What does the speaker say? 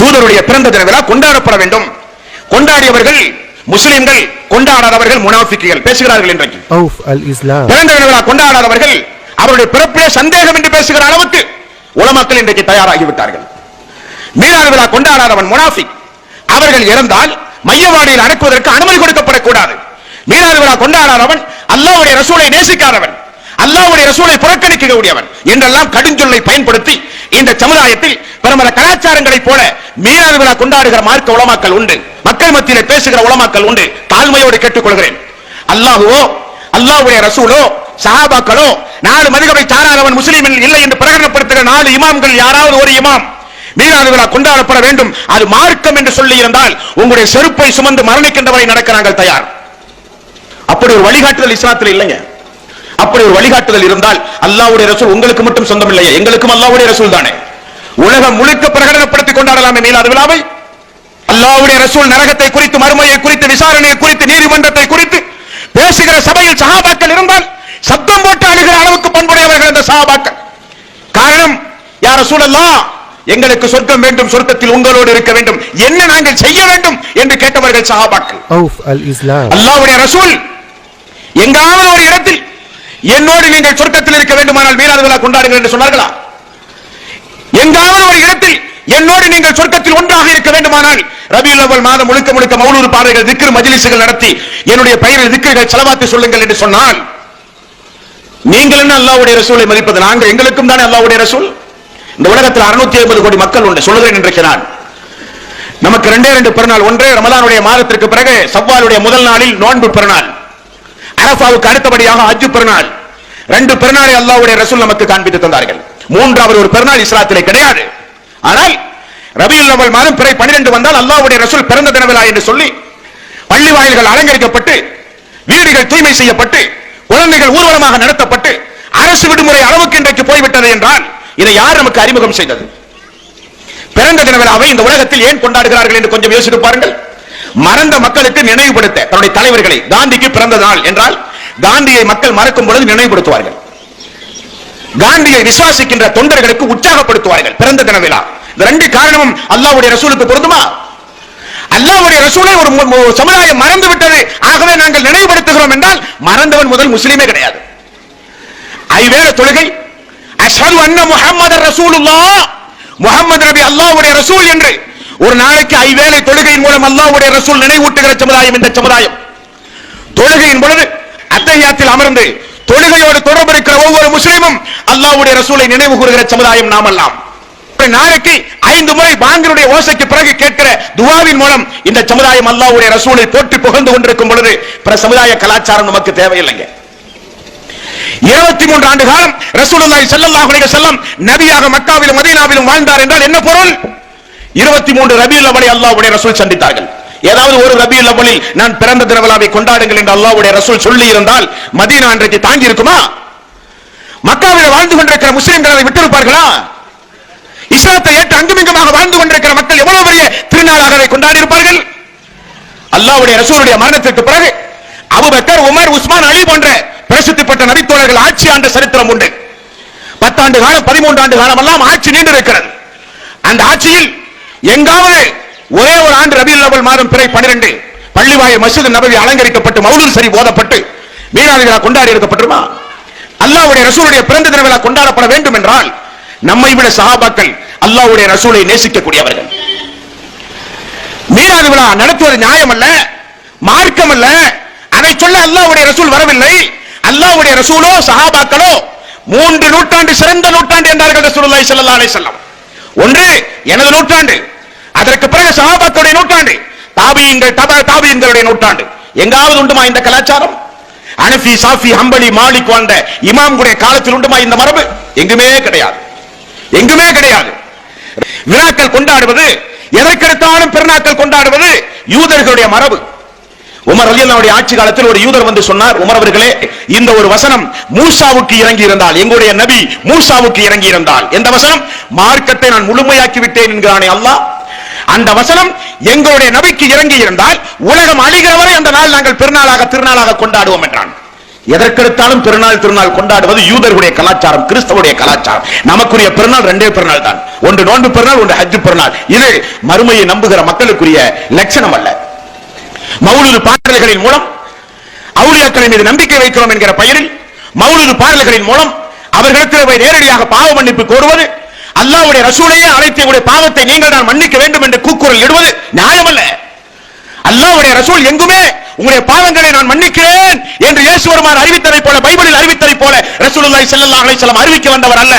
தூதருடைய பிறந்த தின விழா கொண்டாடப்பட வேண்டும். கொண்டாடியவர்கள் முஸ்லிம்கள், கொண்டாடாதவர்கள் முனாஃபிக்குகள் பேசுகிறார்கள். இன்றைக்கு பிறந்த தின விழா கொண்டாடாதவர்கள் அவருடைய பிறப்பிலே சந்தேகம் என்று பேசுகிற அளவுக்கு உலமாக்கள் இன்றைக்கு தயாராகிவிட்டார்கள். மீலாது விழா கொண்டாடாதவன் முனாஃபிக். அவர்கள் இறந்தால் மையவாடியில் அடக்குவதற்கு அனுமதி கொடுக்கப்படக்கூடாது. மீலாது விழா கொண்டாடாதவன் அல்லாஹ்வுடைய ரசூலை நேசிக்காதவன், அல்லாஹ்வுடைய ரசூலை புறக்கணிக்கக்கூடியவன் என்றெல்லாம் கடுஞ்சொல்லை பயன்படுத்தி இந்த சமுதாயத்தில் பரமர கலாச்சாரங்களைப் போல மீலாது விழா கொண்டாடுகிற மார்க்க உலமாக்கள் உண்டு, மக்கள் மத்தியிலே பேசுகிற உலமாக்கள் உண்டு. தாழ்மையோடு கேட்டுக்கொள்கிறேன், அல்லாஹ்வோ அல்லாஹ்வுடைய ரசூலோ சஹாபாக்களோ நாலு மதுகபை சாராதவன் முஸ்லிமில் இல்லை என்று பிரகடனப்படுத்துகிற 4 இமாம்கள் யாராவது ஒரு இமாம் மீலாது விழா கொண்டாடப்பட வேண்டும் அது மார்க்கம் என்று சொல்லி இருந்தால் உங்களுடைய செருப்பை சுமந்து மரணிக்கின்றவரை நடக்க நாங்கள் தயார். அப்படி ஒரு வழிகாட்டுதல் இஸ்லாத்தில் இல்லைங்க. அப்படி ஒரு வழிகாட்டுதல் இருந்தால் அல்லாஹ்வுடைய ரசூல் உங்களுக்கு மட்டும் சொந்தம் இல்லையே, எங்களுக்கும் அல்லாஹ்வுடைய ரசூல் தானே. உலகம் முழுக்க பிரகடனப்படுத்திக் கொண்டாடலாமே மீலாது விழாவை. அல்லாஹ்வுடைய ரசூல் நரகத்தை குறித்து, மறுமையை குறித்து, விசாரணையை குறித்து, நீதிமன்றத்தை குறித்து பேசுகிற சபையில் சஹாபாக்கள் இருந்தால் சப்தம் போட்டு அழுகிற அளவுக்கு பண்புடையவர்கள் அந்த சஹாபாக்கள். காரணம், யா ரசூலல்லாஹ் எங்களுக்கு சொர்க்கம் வேண்டும், சொர்க்கத்தில் உங்களோடு இருக்க வேண்டும், என்ன நாங்கள் செய்ய வேண்டும் என்று கேட்டவர்கள் சஹாபாக்கள். அல்லாஹ்வுடைய ரசூல் எங்காவது ஒரு இடத்தில் என்னோடு நீங்கள் சொர்க்கத்தில் இருக்க வேண்டுமானால் மீலாது விழா கொண்டாடுங்கள் என்று சொன்னார்களா? எங்காவது ஒரு இடத்தில் என்னோடு நீங்கள் சொர்க்கத்தில் ஒன்றாக இருக்க வேண்டுமானால் ரபியுல் அவ்வல் மாதம் முழுக்க முழுக்க மௌலூது பாடல்கள், திக்ர் மஜ்லிஸ்கள் நடத்தி என்னுடைய பெயரில் திக்ர்கள் ஸலவாத் சொல்லுங்கள் என்று சொன்னால் நீங்கள் என்ன அல்லாஹ்வுடைய ரசூலை மதிப்பது? நாங்கள் எங்களுக்கும் தானே அல்லாஹ்வுடைய ரசூல். இந்த உலகத்தில் 650 கோடி மக்கள் உண்டு. சொல்லுகிறேன் இன்றைக்கு நான், நமக்கு 2 பெருநாள். ஒன்று ரமலானுடைய மாதத்திற்கு பிறகு ஷவ்வாலுடைய முதல் நாளில் நோன்பு பெருநாள், அரஃபாவுக்கு அடுத்தபடியாக ஹஜ் பெருநாள். 2 பெருநாளை அல்லாஹ்வுடைய ரசூல் நமக்கு காண்பித்து தந்தார்கள். 3வது ஒரு பெருநாள் இஸ்லாத்திலே கிடையாது. ஆனால் ரபியுல் அவ்வல் மாதம் பிறை 12 வந்தால் அல்லாஹ்வுடைய ரசூல் பிறந்த தின விழா என்று சொல்லி பள்ளி வாயில்கள் அலங்கரிக்கப்பட்டு, வீடுகள் தூய்மை செய்யப்பட்டு, குழந்தைகள் ஊர்வலமாக நடத்தப்பட்டு, அரசு விடுமுறை அளவுக்கு இன்றைக்கு போய்விட்டது என்றால் இதை யார் நமக்கு அறிமுகம் செய்தது? பிறந்த தின விழாவை இந்த உலகத்தில் ஏன் கொண்டாடுகிறார்கள் என்று கொஞ்சம் யோசித்து பாருங்கள். மறந்த மக்களுக்கு நினைவுபடுத்த தன்னுடைய தலைவர்களை, காந்திக்கு பிறந்த நாள் என்றால் காந்தியை மக்கள் மறக்கும் பொழுது நினைவுபடுத்துவார்கள். காந்தியை விசுவாசிக்கின்ற தொண்டர்களுக்கு உற்சாகப்படுத்துவார்கள். பிறந்த தின விழா, இந்த 2 காரணமும் அல்லாஹ்வுடைய ரசூலுக்கு பொருந்துமா? அல்லாஹ்வுடைய ரசூலை ஒரு சமுதாயம் மறந்து விட்டது, ஆகவே நாங்கள் நினைவுபடுத்துகிறோம் என்றால் மறந்தவன் முதல் முஸ்லிமே கிடையாது. ஐவேளை தொழுகை, அஷ்ஹது அன்ன முஹம்மதர் ரசூலுல்லாஹ், முஹம்மது நபி அல்லாஹ்வுடைய ரசூல் என்று ஒரு நாளைக்கு ஐவேளை தொழுகையின் மூலம் அல்லாஹ்வுடைய ரசூல் நினைவூட்டுகிற சமுதாயம் இந்த சமுதாயம். தொழுகையின் பொழுது அத்தஹியாத்தில் அமர்ந்து தொழுகையோடு தொடர்பு இருக்கிற ஒவ்வொரு முஸ்லிமும் அல்லாஹ்வுடைய ரசூலை நினைவு கூறுகிற சமுதாயம் நாம் எல்லாம். நாளைக்கு 5 முறை பாங்கினுடைய ஓசைக்கு பிறகு கேட்கிற துஆவின் மூலம் இந்த சமுதாயம் அல்லாஹ்வுடைய ரசூலை போற்றி புகழ்ந்து கொண்டிருக்கும் பொழுது பிற சமுதாய கலாச்சாரம் நமக்கு தேவையில்லைங்க. 23 ஆண்டு காலம் ரசூலுல்லாஹி ஸல்லல்லாஹு அலைஹி வஸல்லம் நபியாக மக்காவிலும் மதீனாவிலும் வாழ்ந்தார் என்றால் என்ன பொருள்? 23 ரபியுல் அவ்வலை அல்லாஹ்வுடைய ரசூல் சந்தித்தார்கள். ஏதாவது ஒரு ரபியுல் அவ்வலில் நான் பிறந்த தின விழாவை கொண்டாடுங்கள் என்று அல்லாஹ்வுடைய ரசூல் சொல்லி இருந்தால் மதீனா அன்றைக்கு தாங்கி இருக்குமா? மக்காவில் வாழ்ந்து கொண்டிருக்கிற முஸ்லிம்கள் அதை விட்டிருப்பார்களா? இஸ்லாத்தை ஏற்று அங்குமிங்குமாக வாழ்ந்து கொண்டிருக்கிற மக்கள் எவ்வளவு பெரிய திருநாளாக அதை கொண்டாடி இருப்பார்கள். அல்லாஹ்வுடைய ரசூலுடைய மரணத்திற்கு பிறகு அபூபக்கர், உமர், உஸ்மான், அலி போன்ற பிரசித்தி பெற்ற நபித்தோழர்கள் ஆட்சி ஆண்ட சரித்திரம் உண்டு. 10 ஆண்டு காலம், 13 ஆண்டு காலம் எல்லாம் ஆட்சி நீண்டு இருக்கிறது. அந்த ஆட்சியில் எங்காவது ஒரே ஒரு ஆண்டு ரபியுல் அவ்வல் மாதம் பிறை 12 பள்ளிவாயில் மஸ்ஜித் நபவி அலங்கரிக்கப்பட்டு மௌலூத் ஷரீஃப் ஓதப்பட்டு மீலாது விழா கொண்டாடி இருக்கப்பட்டுமா? அல்லாஹ்வுடைய ரசூலுடைய பிறந்த தின விழா கொண்டாடப்பட வேண்டும் என்றால் நம்மை விட சஹாபாக்கள் அல்லாஹ்வுடைய ரசூலை நேசிக்கக்கூடியவர்கள். மீலாது விழா நடத்துவது நியாயம் அல்ல, மார்க்கம் அல்ல. அதை சொல்ல அல்லாஹ்வுடைய ரசூல் வரவில்லை. அல்லாஹ்வுடைய ரசூலோ சஹாபாக்களோ 3 நூற்றாண்டு சிறந்த நூற்றாண்டு என்றார்கள் ரசூலுல்லாஹி ஸல்லல்லாஹு அலைஹி வஸல்லம். ஒன்று எனது நூற்றாண்டு, அதற்கு பிறகு சஹாபாக்களுடைய நூற்றாண்டு, தாபியீன்கள், தாபியீன்களுடைய நூற்றாண்டு. எங்காவது உண்டுமா இந்த கலாச்சாரம்? ஹனஃபி, ஷாஃபி, ஹம்பலி, மாலிக் வாழ்ந்த இமாம்களுடைய காலத்தில் உண்டுமா இந்த மரபு? எங்குமே கிடையாது, எங்குமே கிடையாது. விழாக்கள் கொண்டாடுவது, எதற்கெடுத்தாலும் பெருநாட்கள் கொண்டாடுவது யூதர்களுடைய மரபு. உமர் ரலியல்லாஹு ஆட்சி காலத்தில் ஒரு யூதர் வந்து சொன்னார், உமர் அவர்களே, இந்த ஒரு வசனம் மூசாவுக்கு இறங்கி இருந்தால், எங்களுடைய நபி மூசாவுக்கு இறங்கி இருந்தால், எந்த வசனம்? மார்க்கத்தை நான் முழுமையாக்கி விட்டேன் என்கிறானே அல்லாஹ், அந்த வசனம் எங்களுடைய நபிக்கு இறங்கி இருந்தால் உலகம் அழிகிற வரை அந்த நாள் நாங்கள் பெருநாளாக திருநாளாக கொண்டாடுவோம் என்றான். எதற்கெடுத்தாலும் பெருநாள் திருநாள் கொண்டாடுவது யூதர்களுடைய கலாச்சாரம், கிறிஸ்தவருடைய கலாச்சாரம். நமக்குரிய பெருநாள் ரெண்டே பெருநாள் தான், ஒன்று நோன்பு பெருநாள், ஒன்று ஹஜ் பெருநாள். இது மறுமையை நம்புகிற மக்களுக்குரிய லட்சணம் அல்ல. மௌலிது பாடல்களின் மூலம் அவுலியாக்களின் மீது நம்பிக்கை வைக்கிறோம் என்கிற பெயரில் மௌலிது பாடல்களின் மூலம் அவர்களிடத்தில் போய் நேரடியாக பாவ மன்னிப்பு கோருவது, அல்லாஹ்வுடைய ரசூலையே அழைத்தவருடைய பாவத்தை நீங்கள் தான் மன்னிக்க வேண்டும் என்று கூக்குரல் இடுவது நியாயமல்ல. அல்லாஹ்வுடைய ரசூல் எங்குமே உங்களுடைய பாவங்களை நான் மன்னிக்கிறேன் என்று இயேசு பெருமான் அறிவித்ததை போல, பைபிளில் அறிவித்ததை போல ரசூலுல்லாஹி ஸல்லல்லாஹு அலைஹி வஸல்லம் அறிவிக்க வந்தவர் அல்ல.